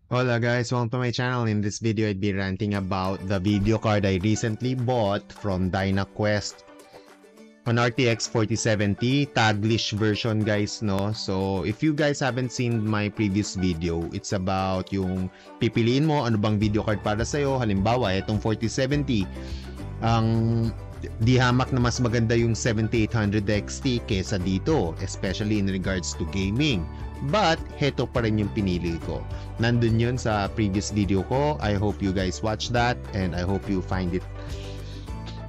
Hola guys, welcome to my channel. In this video, I'd be ranting about the video card I recently bought from DynaQuest on RTX 4070 Taglish version guys, no? So if you guys haven't seen my previous video, it's about yung pipiliin mo ano bang video card para sa'yo. Halimbawa, itong 4070, ang di hamak na mas maganda yung 7800 XT kesa dito, especially in regards to gaming. But, heto pa rin yung pinili ko. Nandun yun sa previous video ko. I hope you guys watch that and I hope you find it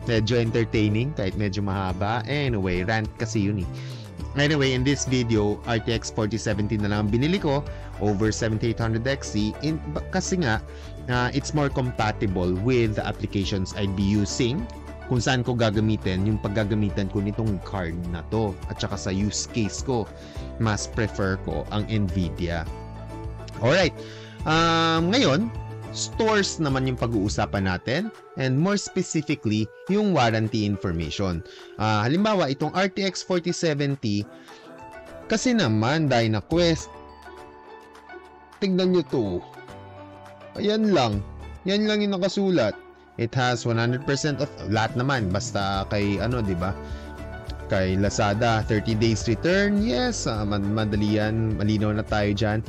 medyo entertaining kahit medyo mahaba. Anyway, rant kasi yun eh. Anyway, in this video, RTX 4070 na lang ang binili ko over 7800 XT kasi nga, it's more compatible with the applications I'd be using kung saan ko gagamitin yung paggagamitan ko nitong card na to at saka sa use case ko mas prefer ko ang Nvidia. Alright, ngayon stores naman yung pag-uusapan natin and more specifically yung warranty information. Halimbawa itong RTX 4070 kasi naman DynaQuest, tignan nyo to, ayan lang, yan lang yung nakasulat. It has 100% of lahat naman basta kay ano, 'di ba? Kay Lazada 30 days return. Yes, madali yan, malinaw na tayo diyan.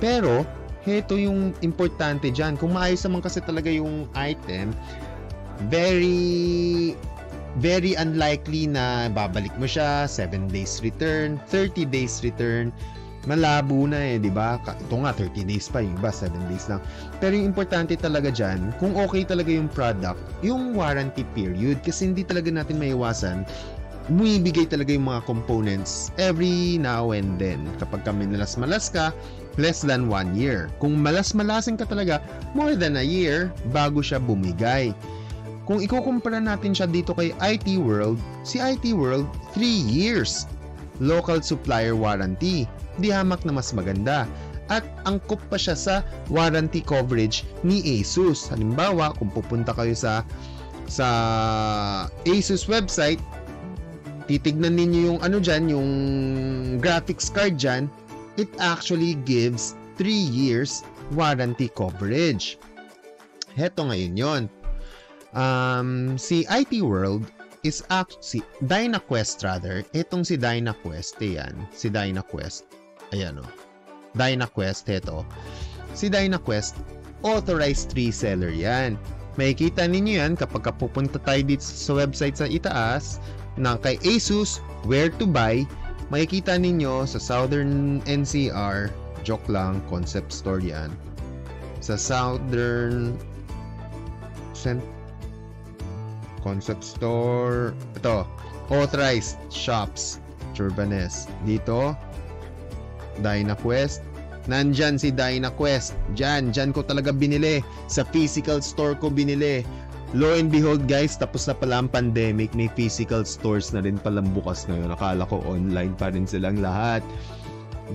Pero heto yung importante diyan. Kung maayos naman kasi talaga yung item, very unlikely na babalik mo siya 7 days return, 30 days return. Malabo na eh, di ba? Ito nga 30 days pa, yung iba 7 days lang. Pero yung importante talaga dyan, kung okay talaga yung product, yung warranty period, kasi hindi talaga natin maiwasan, bumibigay talaga yung mga components every now and then. Kapag kami malas ka, less than 1 year. Kung malas-malasin ka talaga, more than a year bago siya bumigay. Kung ikukumpara natin siya dito kay IT World, si IT World 3 years local supplier warranty. Di hamak na mas maganda. At angkop pa siya sa warranty coverage ni Asus. Halimbawa, kung pupunta kayo sa Asus website, titignan ninyo yung ano dyan, yung graphics card dyan, it actually gives 3 years warranty coverage. Heto ngayon yon. Si IT World is si DynaQuest rather. Itong si DynaQuest, yan. Si DynaQuest. Ayan o. DynaQuest, heto. Si DynaQuest, authorized reseller yan. Makikita ninyo yan kapag pupunta tayo dito sa website sa itaas na kay Asus, where to buy, makikita ninyo sa Southern NCR, joke lang, concept store yan. Sa Southern Concept Store, ito, authorized shops, Turbanes. Dito, DynaQuest. Nandyan si DynaQuest. Diyan ko talaga binili. Sa physical store ko binili. Lo and behold guys, tapos na pala ang pandemic. May physical stores na rin palang bukas ngayon. Akala ko online pa rin silang lahat.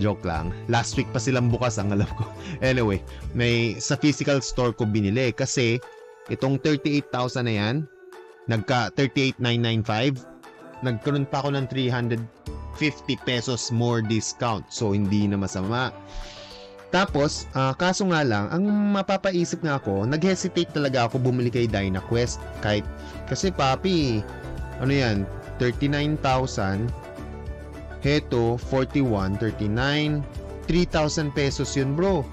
Joke lang. Last week pa silang bukas, ang alam ko. Anyway, sa physical store ko binili. Kasi, itong 38,000 na yan, nagka 38,995, nagkaroon pa ako ng 350 pesos more discount. So, hindi na masama. Tapos, kaso nga lang, ang mapapaisip nga ako, nag-hesitate talaga ako bumili kay DynaQuest. Kasi papi, ano yan, 39,000, heto, 41, 39, 3,000 pesos yun bro.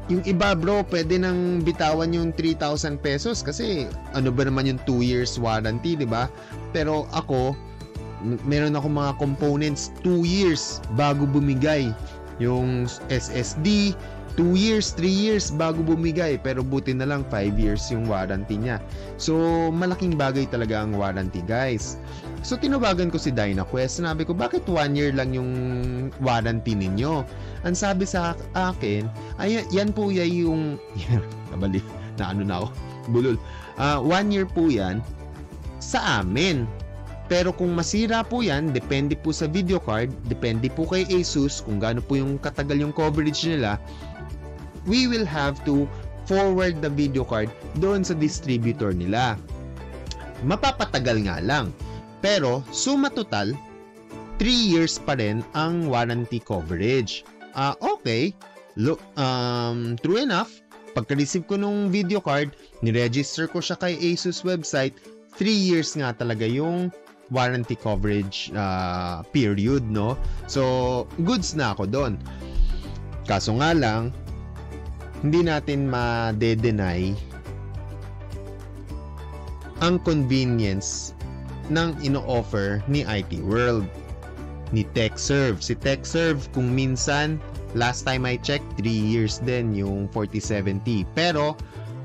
Yung iba bro, pwede nang bitawan yung 3,000 pesos kasi ano ba naman yung 2 years warranty, di ba? Pero ako, meron ako mga components 2 years bago bumigay. Yung SSD, 2 years, 3 years bago bumigay. Pero buti na lang 5 years yung warranty niya. So, malaking bagay talaga ang warranty guys. So, tinawagan ko si DynaQuest. Sinabi ko, bakit 1 year lang yung warranty ninyo? Ang sabi sa akin, ay, yan po yung nabali, na ano na ako, bulol. 1 year po yan sa amin. Pero kung masira po yan, depende po sa video card, depende po kay Asus kung gaano po yung katagal yung coverage nila, we will have to forward the video card doon sa distributor nila. Mapapatagal nga lang. Pero, suma total, 3 years pa rin ang warranty coverage. Okay, Look, true enough, pagka-receive ko nung video card, ni-register ko siya kay Asus website, 3 years nga talaga yung warranty coverage period, no? So, goods na ako doon. Kaso nga lang, hindi natin ma-deny ang convenience ng ino-offer ni IT World, ni TechServe. Si TechServe, kung minsan, last time I checked, 3 years din yung 4070. Pero,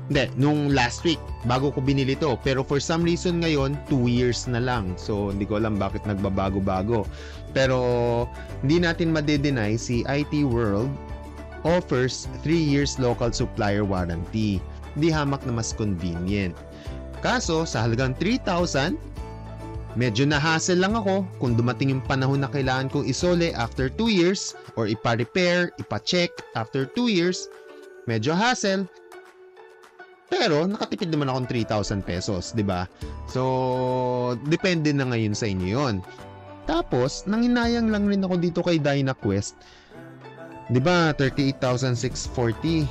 hindi, nung last week, bago ko binili to. Pero for some reason ngayon, 2 years na lang. So, hindi ko alam bakit nagbabago-bago. Pero, hindi natin ma-deny si IT World offers 3 years local supplier warranty. Di hamak na mas convenient. Kaso, sa halagang 3,000, medyo na-hassle lang ako kung dumating yung panahon na kailangan kong isole after 2 years or ipa-repair, ipa-check after 2 years. Medyo hassle. Pero, nakatipid naman akong 3,000 pesos, di ba? So, depende na ngayon sa inyo yun. Tapos, nanginayang lang rin ako dito kay DynaQuest. Di ba, 38,640.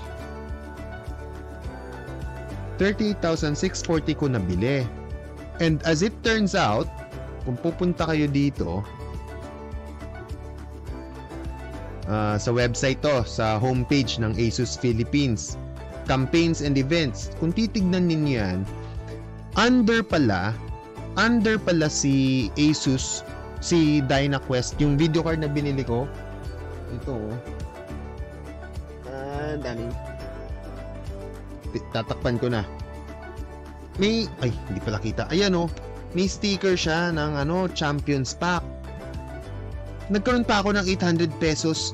38,640 ko nabili. And as it turns out, kung pupunta kayo dito, sa website to, sa homepage ng Asus Philippines, campaigns and events, kung titignan ninyo yan, under pala si Asus, si DynaQuest, yung video card na binili ko, ito, daming, tatakpan ko na. May, ay, hindi pala kita. Ayan oh, may sticker siya ng Champions Pack. Nagkaroon pa ako ng 800 pesos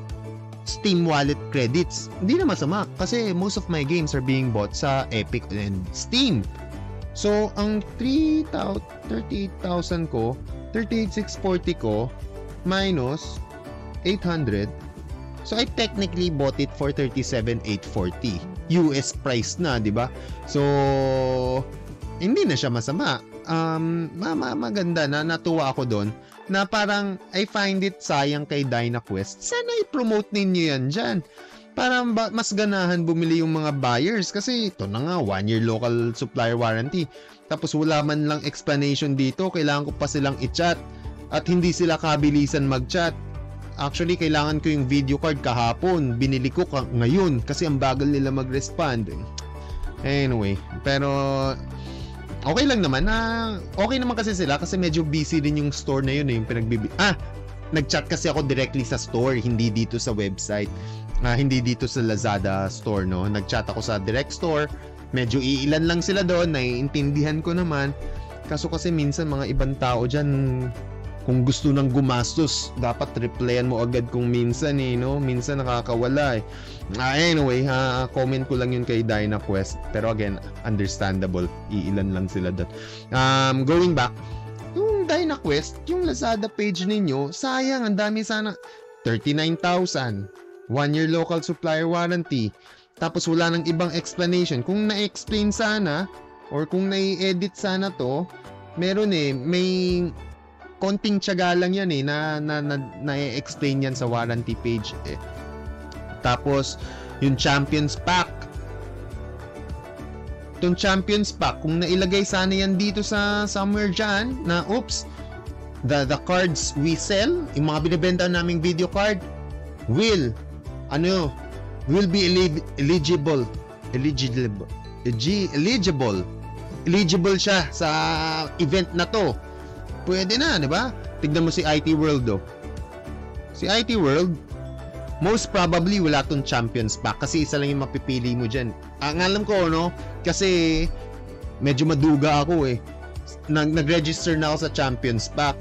Steam wallet credits. Hindi na masama kasi most of my games are being bought sa Epic and Steam. So, ang 38,000 ko, 38,640 ko, minus 800. So, I technically bought it for 37,840. US price na, di ba? So, hindi na siya masama. Maganda na, natuwa ako doon na parang I find it sayang kay DynaQuest. Sana i-promote ninyo yan dyan. Para mas ganahan bumili yung mga buyers kasi ito na nga, 1 year local supplier warranty. Tapos wala man lang explanation dito, kailangan ko pa silang i-chat at hindi sila kabilisan mag-chat. Actually, kailangan ko yung video card kahapon. Binili ko ngayon kasi ang bagal nila mag-respond. Anyway, pero okay lang naman. Okay naman kasi sila kasi medyo busy din yung store na yun. Yung nag-chat kasi ako directly sa store, hindi dito sa website. Hindi dito sa Lazada store, no? Nag-chat ako sa direct store. Medyo iilan lang sila doon, naiintindihan ko naman. Kaso kasi minsan mga ibang tao dyan, kung gusto nang gumastos, dapat replyan mo agad kung minsan no? Minsan nakakawala Anyway, comment ko lang yun kay DynaQuest. Pero again, understandable. Iilan lang sila doon. Going back, yung DynaQuest, yung Lazada page ninyo, sayang, ang dami sana. 39,000. 1 year local supplier warranty. Tapos wala nang ibang explanation. Kung na-explain sana, or kung na-edit sana to, meron may konting tiyaga lang yan na-explain yan sa warranty page Tapos yung Champions Pack, itong Champions Pack, kung nailagay sana yan dito sa somewhere dyan na oops, the cards we sell, yung mga binibenta naming video card will be eligible siya sa event na to. Pwede na, di ba? Tignan mo si IT World Si IT World, most probably wala tong Champions Pack kasi isa lang yung mapipili mo dyan. Ang alam ko, kasi medyo maduga ako Nag-register na ako sa Champions Pack.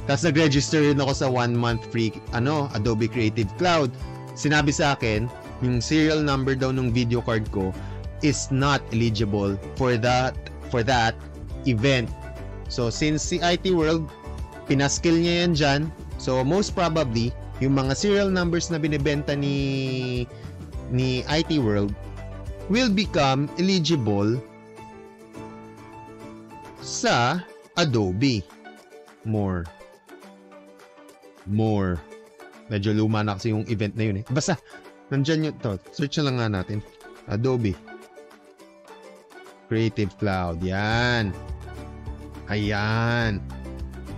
Tapos nag-register rin ako sa 1 month free Adobe Creative Cloud. Sinabi sa akin, yung serial number daw ng video card ko is not eligible for that event. So, since si IT World, pinaskill niya yan dyan, so most probably, yung mga serial numbers na binibenta ni IT World will become eligible sa Adobe. More. Medyo luma na kasi yung event na yun Basta, Nandyan yung to. Search na lang nga natin. Adobe Creative Cloud. Yan. Ayan.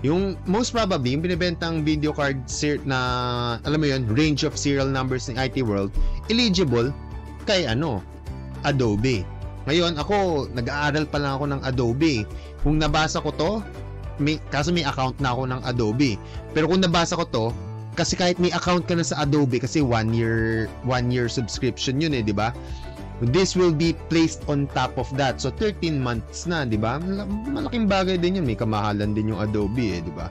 Yung most probably, yung binibentang video card na, alam mo yun, range of serial numbers ng IT World, eligible kay Adobe. Ngayon, ako, nag-aaral pa lang ako ng Adobe. Kung nabasa ko to, kaso may account na ako ng Adobe. Pero kung nabasa ko to, kasi kahit may account ka na sa Adobe, kasi 1 year subscription yun di ba? This will be placed on top of that. So 13 months na, 'di ba? Malaking bagay din 'yun, may kamahalan din yung Adobe 'di ba?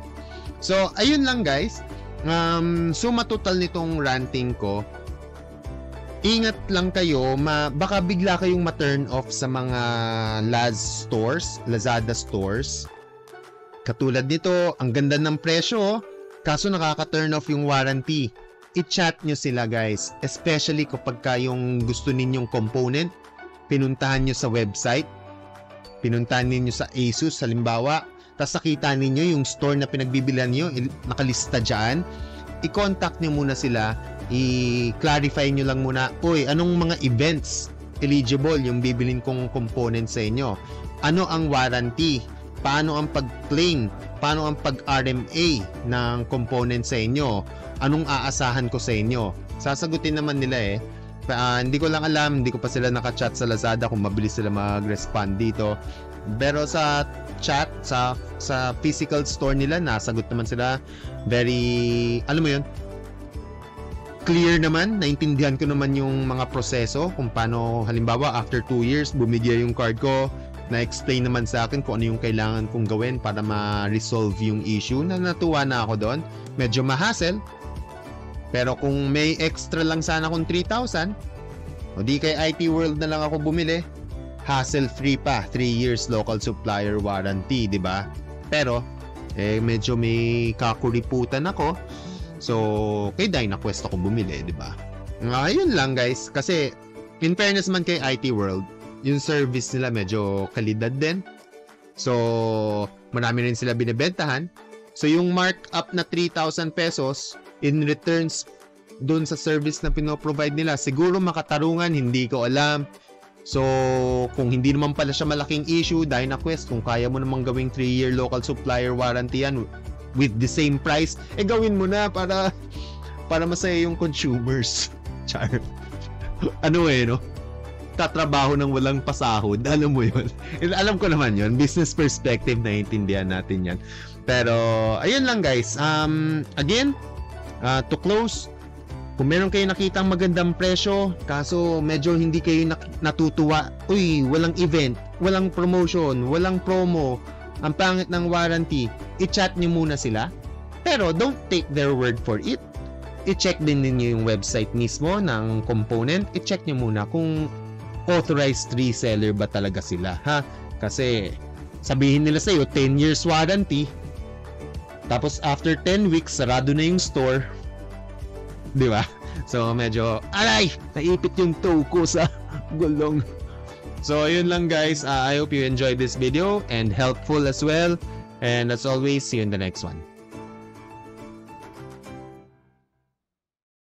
So ayun lang guys. Suma total nitong ranting ko. Ingat lang kayo, baka bigla kayong ma-turn off sa mga Lazada stores. Katulad nito, ang ganda ng presyo, kaso nakaka-turn off yung warranty. I-chat nyo sila guys, especially kapag yung gusto ninyong component, pinuntahan nyo sa website, pinuntahan ninyo sa ASUS halimbawa, tapos nakita ninyo yung store na pinagbibilan nyo, nakalista dyan, i-contact nyo muna sila, i-clarify nyo lang muna, uy, anong mga events eligible yung bibilin kong component sa inyo, ano ang warranty, paano ang pag-claim, paano ang pag-RMA ng component sa inyo, anong aasahan ko sa inyo. Sasagutin naman nila hindi ko lang alam, hindi ko pa sila nakachat sa Lazada kung mabilis sila mag-respond dito. Pero sa chat, sa physical store nila, nasagot naman sila. Very, alam mo yun, clear naman, naintindihan ko naman yung mga proseso, kung paano, halimbawa, after 2 years, bumigay yung card ko, na-explain naman sa akin kung ano yung kailangan kong gawin para ma-resolve yung issue. Natuwa na ako doon. Medyo ma-hassle. Pero kung may extra lang sana akong 3,000, o di kay IT World na lang ako bumili, hassle-free pa, 3 years local supplier warranty, di ba? Pero, medyo may kakuriputan ako. So, kay DynaQuest ako bumili, di ba? Ayun lang guys. Kasi, in fairness man kay IT World, yung service nila medyo kalidad din. So, marami rin sila binibentahan. So, yung markup na 3,000 pesos in returns doon sa service na pinoprovide nila, siguro makatarungan, hindi ko alam. So, kung hindi naman pala siya malaking issue, DynaQuest, kung kaya mo namang gawing 3-year local supplier warranty yan with the same price, gawin mo na para masaya yung consumers. Char. No? Tatrabaho ng walang pasahod. Alam mo yun. Alam ko naman yun. Business perspective, naiintindihan natin yan. Pero, ayun lang guys. Again, to close, kung meron kayo nakitang magandang presyo, kaso medyo hindi kayo natutuwa, uy, walang event, walang promotion, walang promo, ang pangit ng warranty, i-chat nyo muna sila. Pero don't take their word for it. I-check din ninyo yung website mismo ng component. I-check nyo muna kung authorized reseller ba talaga sila, ha? Kasi sabihin nila sa'yo 10 years warranty, tapos after 10 weeks sarado na yung store, di ba? So medyo naipit yung toe ko sa gulong. So yun lang guys, I hope you enjoyed this video and helpful as well, and as always, see you in the next one.